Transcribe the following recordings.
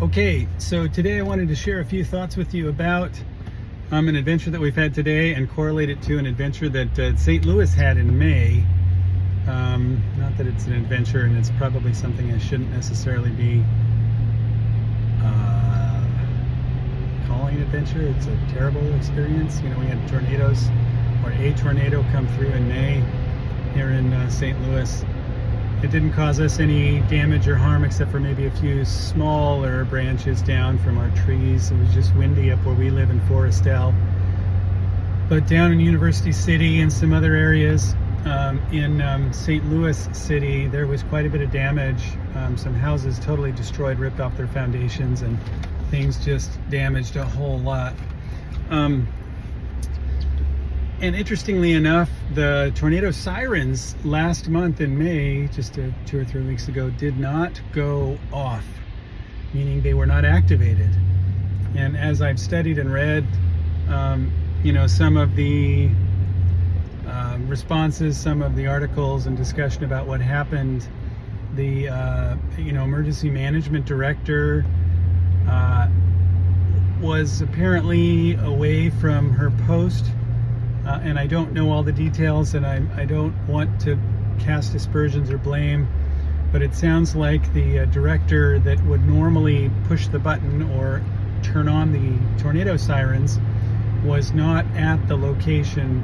Okay, so today I wanted to share a few thoughts with you about an adventure that we've had today and correlate it to an adventure that St. Louis had in May. Not that it's an adventure, and it's probably something I shouldn't necessarily be calling an adventure. It's a terrible experience. You know, we had tornadoes, or a tornado come through in May here in St. Louis. It didn't cause us any damage or harm except for maybe a few smaller branches down from our trees. It was just windy up where we live in StL. But down in University City and some other areas in St. Louis City, there was quite a bit of damage. Some houses totally destroyed, ripped off their foundations, and things just damaged a whole lot. And interestingly enough, the tornado sirens last month in May, just 2 or 3 weeks ago, did not go off, meaning they were not activated. And as I've studied and read, you know, some of the responses, some of the articles and discussion about what happened, the emergency management director was apparently away from her post. And I don't know all the details, and I don't want to cast aspersions or blame, but it sounds like the director that would normally push the button or turn on the tornado sirens was not at the location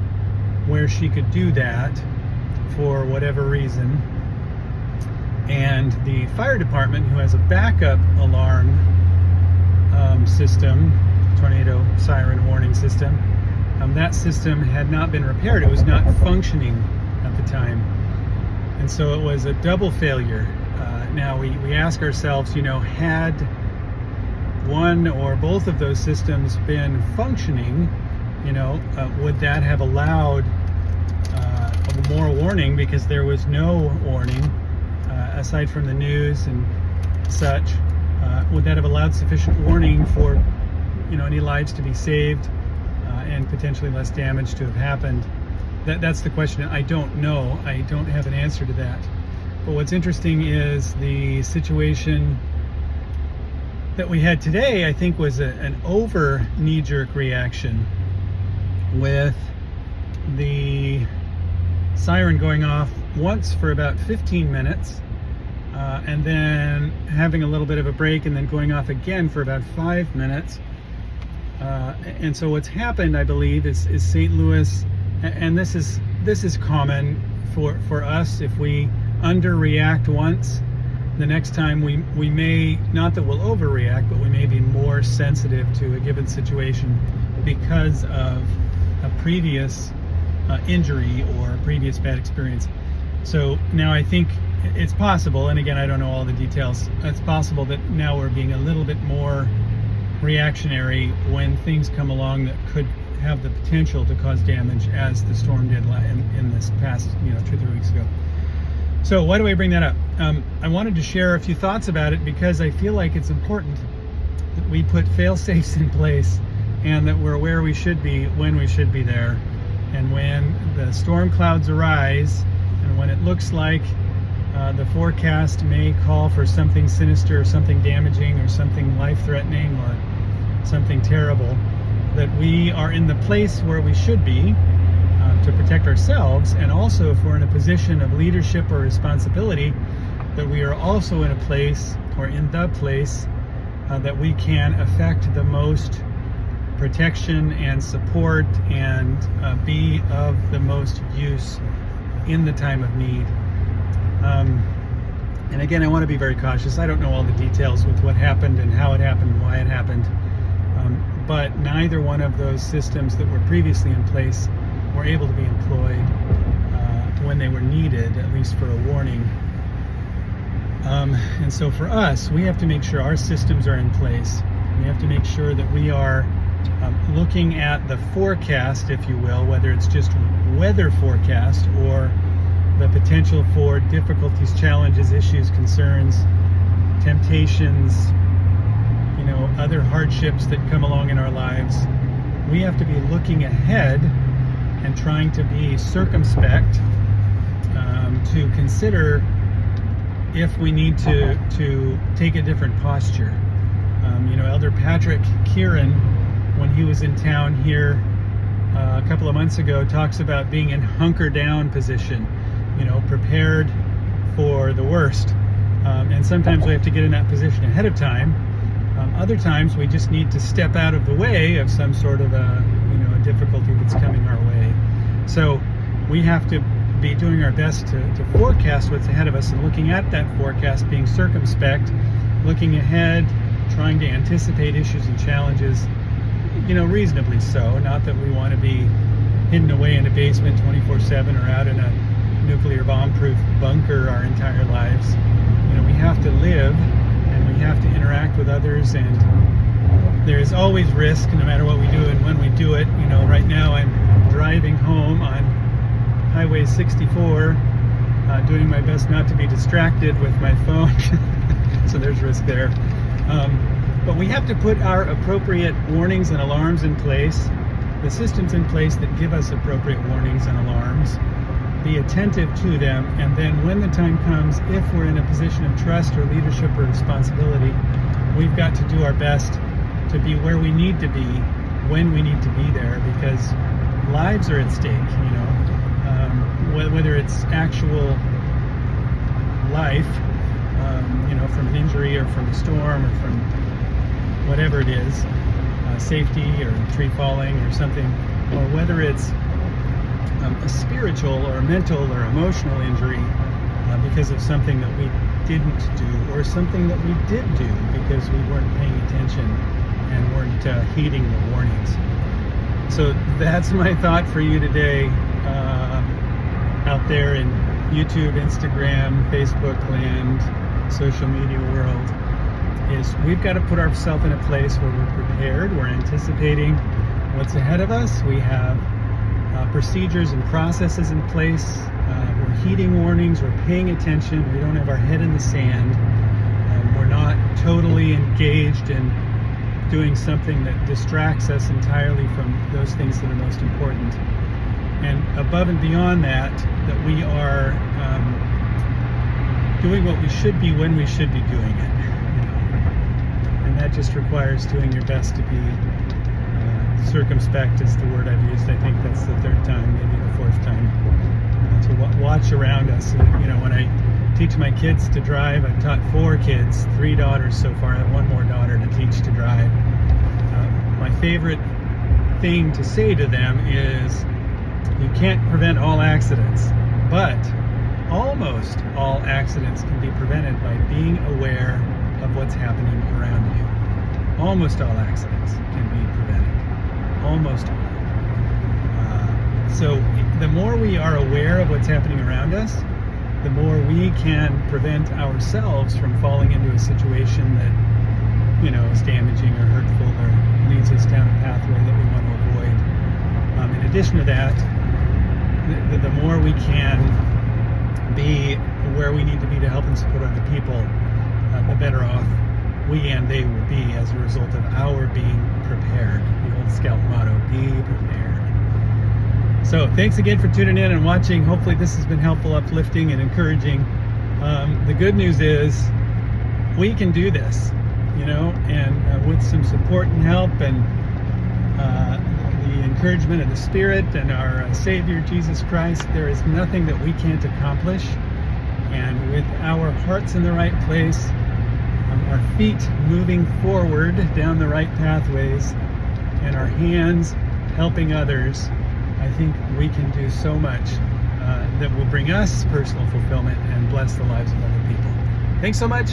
where she could do that for whatever reason. And the fire department, who has a backup alarm system, tornado siren warning system, that system had not been repaired. It was not functioning at the time. And so it was a double failure. Now we ask ourselves, you know, had one or both of those systems been functioning, you know, would that have allowed more warning? Because there was no warning, aside from the news and such. Would that have allowed sufficient warning for, you know, any lives to be saved? And potentially less damage to have happened? That's the question. I don't know. I don't have an answer to that. But what's interesting is the situation that we had today, I think, was an over knee-jerk reaction, with the siren going off once for about 15 minutes, and then having a little bit of a break, and then going off again for about 5 minutes. And so what's happened, I believe, is St. Louis, and this is common for us. If we underreact once, the next time we may, not that we'll overreact, but we may be more sensitive to a given situation because of a previous injury or a previous bad experience. So now I think it's possible, and again, I don't know all the details, it's possible that now we're being a little bit more reactionary when things come along that could have the potential to cause damage, as the storm did in this past 2 or 3 weeks ago. So why do I bring that up? I wanted to share a few thoughts about it because I feel like it's important that we put fail-safes in place, and that we're where we should be when we should be there. And when the storm clouds arise, and when it looks like the forecast may call for something sinister or something damaging or something life-threatening or something terrible, that we are in the place where we should be to protect ourselves, and also if we're in a position of leadership or responsibility, that we are also in a place, or in the place, that we can affect the most protection and support and be of the most use in the time of need. And again, I want to be very cautious. I don't know all the details with what happened and how it happened and why it happened. But neither one of those systems that were previously in place were able to be employed when they were needed, at least for a warning. And so for us, we have to make sure our systems are in place. We have to make sure that we are looking at the forecast, if you will, whether it's just weather forecast or the potential for difficulties, challenges, issues, concerns, temptations, other hardships that come along in our lives. We have to be looking ahead and trying to be circumspect, to consider if we need to take a different posture. Elder Patrick Kieran, when he was in town here a couple of months ago, talks about being in hunker down position, prepared for the worst. And sometimes we have to get in that position ahead of time. Other times we just need to step out of the way of some sort of a difficulty that's coming our way. So we have to be doing our best to forecast what's ahead of us, and looking at that forecast, being circumspect, looking ahead, trying to anticipate issues and challenges, reasonably so. Not that we want to be hidden away in a basement 24/7 or out in a nuclear bomb-proof bunker our entire lives. We have to live, and we have to interact with others, and there is always risk no matter what we do and when we do it. Right now I'm driving home on Highway 64, doing my best not to be distracted with my phone. So there's risk there. But we have to put our appropriate warnings and alarms in place, the systems in place that give us appropriate warnings and alarms, be attentive to them, and then when the time comes, if we're in a position of trust or leadership or responsibility, we've got to do our best to be where we need to be when we need to be there, because lives are at stake, whether it's actual life, from an injury or from a storm or from whatever it is, safety or a tree falling or something, or whether it's a spiritual or a mental or emotional injury because of something that we didn't do, or something that we did do because we weren't paying attention and weren't heeding the warnings. So that's my thought for you today, out there in YouTube, Instagram, Facebook land, social media world, is we've got to put ourselves in a place where we're prepared, we're anticipating what's ahead of us, we have procedures and processes in place, we're heeding warnings, we're paying attention, we don't have our head in the sand, we're not totally engaged in doing something that distracts us entirely from those things that are most important. And above and beyond that, that we are doing what we should be when we should be doing it. And that just requires doing your best to be circumspect is the word I've used. I think that's the third time, maybe the fourth time. To watch around us. When I teach my kids to drive, I've taught 4 kids, 3 daughters so far. I have 1 more daughter to teach to drive. My favorite thing to say to them is, you can't prevent all accidents, but almost all accidents can be prevented by being aware of what's happening around you. Almost all accidents can be prevented. Almost all. So the more we are aware of what's happening around us, the more we can prevent ourselves from falling into a situation that, is damaging or hurtful or leads us down a pathway that we want to avoid. In addition to that, the more we can be where we need to be to help and support other people, the better off we and they will be as a result of our being prepared. The old Scout motto, be prepared. So thanks again for tuning in and watching. Hopefully this has been helpful, uplifting, and encouraging. The good news is we can do this, and with some support and help and the encouragement of the Spirit and our Savior Jesus Christ, there is nothing that we can't accomplish. And with our hearts in the right place, our feet moving forward down the right pathways, and our hands helping others, I think we can do so much that will bring us personal fulfillment and bless the lives of other people. Thanks so much.